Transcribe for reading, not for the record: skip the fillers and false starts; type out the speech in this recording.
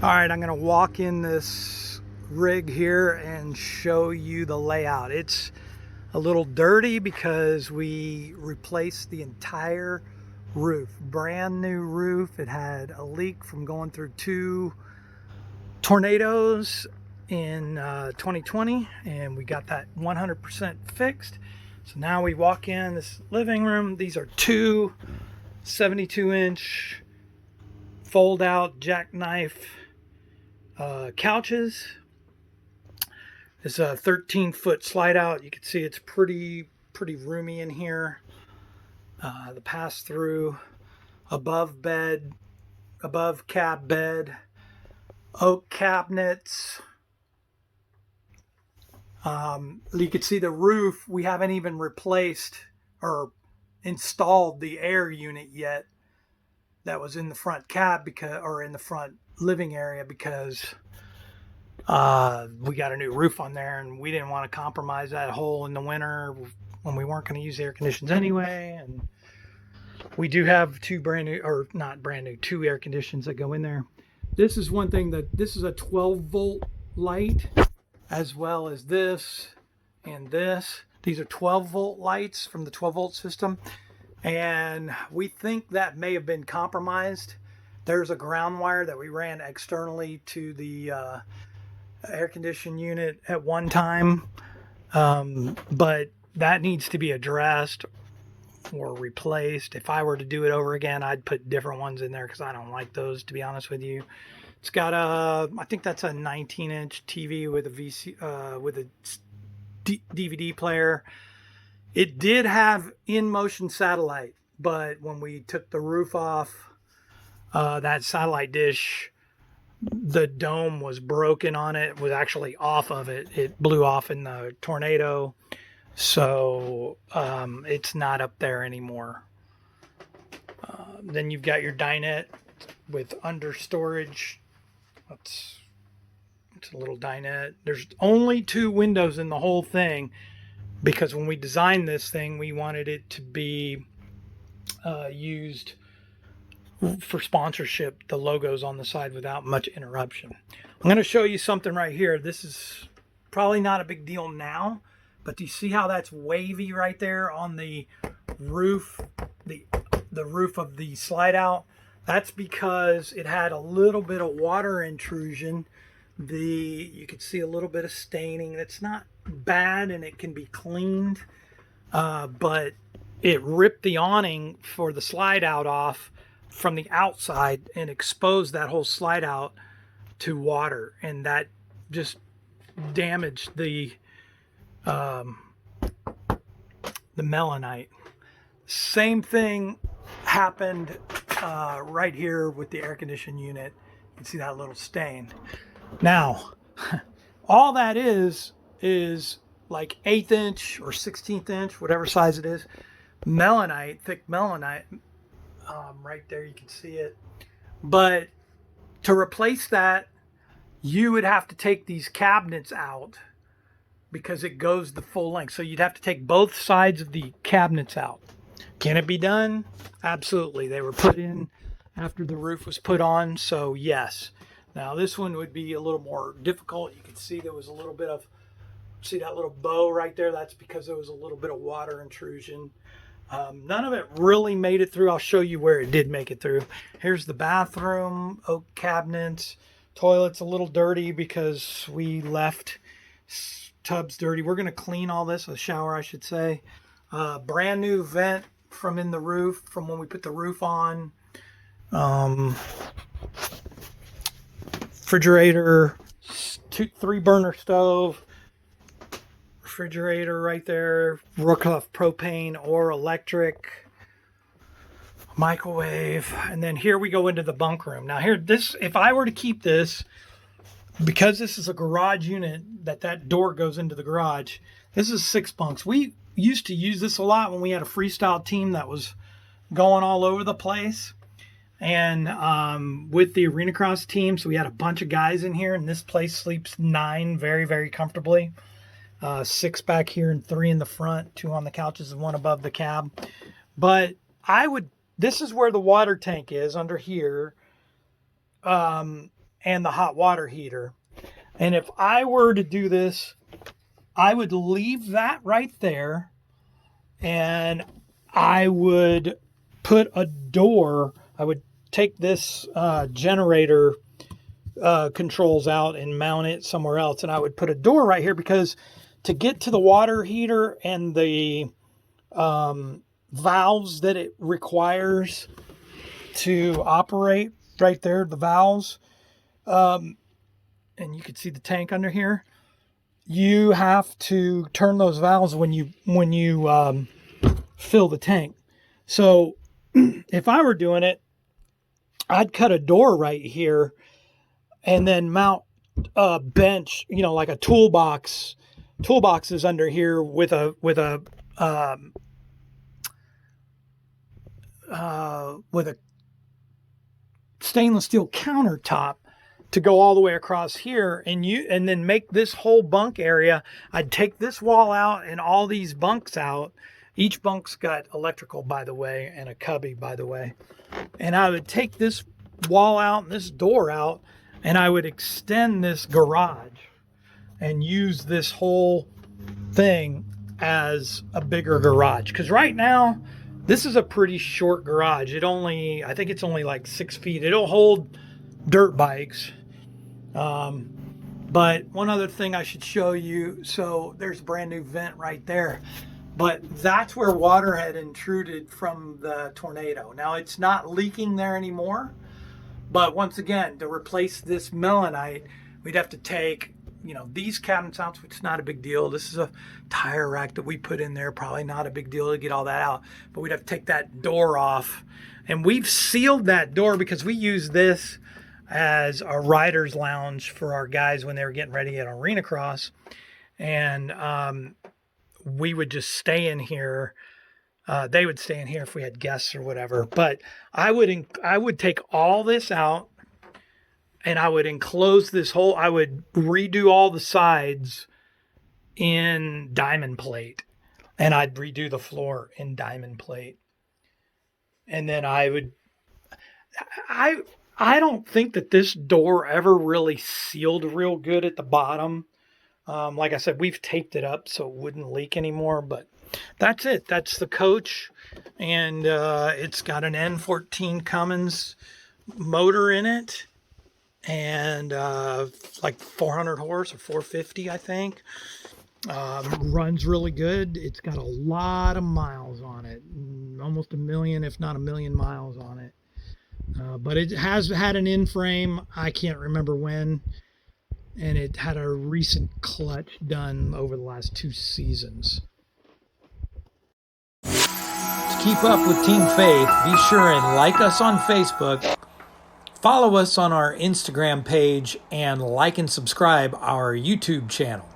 All right, I'm going to walk in this rig here and show you the layout. It's a little dirty because we replaced the entire roof. Brand new roof. It had a leak from going through two tornadoes in 2020, and we got that 100% fixed. So now we walk in this living room. These are two 72-inch fold out jackknife couches. It's a 13-foot slide out. You can see it's pretty roomy in here. The pass through, above bed, above cab bed, oak cabinets. You can see the roof. We haven't even replaced or installed the air unit yet that was in the front cab or in the front living area because we got a new roof on there and we didn't want to compromise that hole in the winter when we weren't going to use air conditions anyway. And we do have two two air conditions that go in there. This is one thing this is a 12-volt light, as well as this and this. These are 12-volt lights from the 12-volt system. And we think that may have been compromised. There's a ground wire that we ran externally to the air conditioning unit at one time, but that needs to be addressed or replaced. If I were to do it over again, I'd put different ones in there because I don't like those, to be honest with you. It's got I think that's a 19-inch TV with a DVD player. It did have in-motion satellite, but when we took the roof off, that satellite dish, the dome was broken on it. It was actually off of it. It blew off in the tornado. So it's not up there anymore. Then you've got your dinette with under storage. It's a little dinette. There's only two windows in the whole thing because when we designed this thing, we wanted it to be used for sponsorship, the logos on the side without much interruption. I'm going to show you something right here. This is probably not a big deal now, but do you see how that's wavy right there on the roof, the roof of the slide out? That's because it had a little bit of water intrusion. You can see a little bit of staining. It's not bad and it can be cleaned, but it ripped the awning for the slide out off from the outside and exposed that whole slide out to water, and that just damaged the melanite. Same thing happened right here with the air conditioning unit. You can see that little stain. Now, all that is like 1/8 inch or 16th inch, whatever size it is, melanite, thick melanite. Right there, you can see it. But to replace that, you would have to take these cabinets out because it goes the full length. So you'd have to take both sides of the cabinets out. Can it be done? Absolutely. They were put in after the roof was put on, so yes. Now this one would be a little more difficult. You can see there was a little bit of, see that little bow right there? That's because there was a little bit of water intrusion. None of it really made it through. I'll show you where it did make it through. Here's the bathroom, oak cabinets, toilet's a little dirty because we left tubs dirty. We're going to clean all this, the shower I should say. Brand new vent from in the roof from when we put the roof on. Refrigerator, 3 burner stove, refrigerator right there, Rookhoff propane or electric, microwave, and then here we go into the bunk room. Now here, this, if I were to keep this, because this is a garage unit, that door goes into the garage, this is 6 bunks. We used to use this a lot when we had a freestyle team that was going all over the place. And with the arena cross team, so we had a bunch of guys in here, and this place sleeps 9 very, very comfortably. 6 back here and 3 in the front, 2 on the couches and 1 above the cab. But this is where the water tank is, under here. and the hot water heater. And if I were to do this, I would leave that right there, and I would put a door. I would take this generator controls out and mount it somewhere else, and I would put a door right here, because to get to the water heater and the valves that it requires to operate, right there, the valves, and you can see the tank under here. You have to turn those valves when you fill the tank. So if I were doing it, I'd cut a door right here and then mount a bench, like a toolbox. Toolbox is under here with a stainless steel countertop to go all the way across here, and then make this whole bunk area. I'd take this wall out and all these bunks out. Each bunk's got electrical, by the way, and a cubby, by the way. And I would take this wall out and this door out, and I would extend this garage and use this whole thing as a bigger garage. Because right now, this is a pretty short garage. I think it's only like 6 feet. It'll hold dirt bikes. But one other thing I should show you. So there's a brand new vent right there. But that's where water had intruded from the tornado. Now it's not leaking there anymore. But once again, to replace this melanite, we'd have to take, these cabinets out, which is not a big deal. This is a tire rack that we put in there. Probably not a big deal to get all that out. But we'd have to take that door off. And we've sealed that door because we use this as a rider's lounge for our guys when they were getting ready at Arena Cross. And we would just stay in here. They would stay in here if we had guests or whatever. But I would take all this out, and I would enclose this whole. I would redo all the sides in diamond plate, and I'd redo the floor in diamond plate. And then I don't think that this door ever really sealed real good at the bottom. Like I said, we've taped it up so it wouldn't leak anymore, but that's it. That's the coach, and it's got an N14 Cummins motor in it, and like 400 horse or 450, I think. Runs really good. It's got a lot of miles on it, almost 1 million, if not 1 million miles on it. But it has had an in-frame, I can't remember when, and it had a recent clutch done over the last 2 seasons. To keep up with Team Faith, be sure and like us on Facebook, follow us on our Instagram page, and like and subscribe our YouTube channel.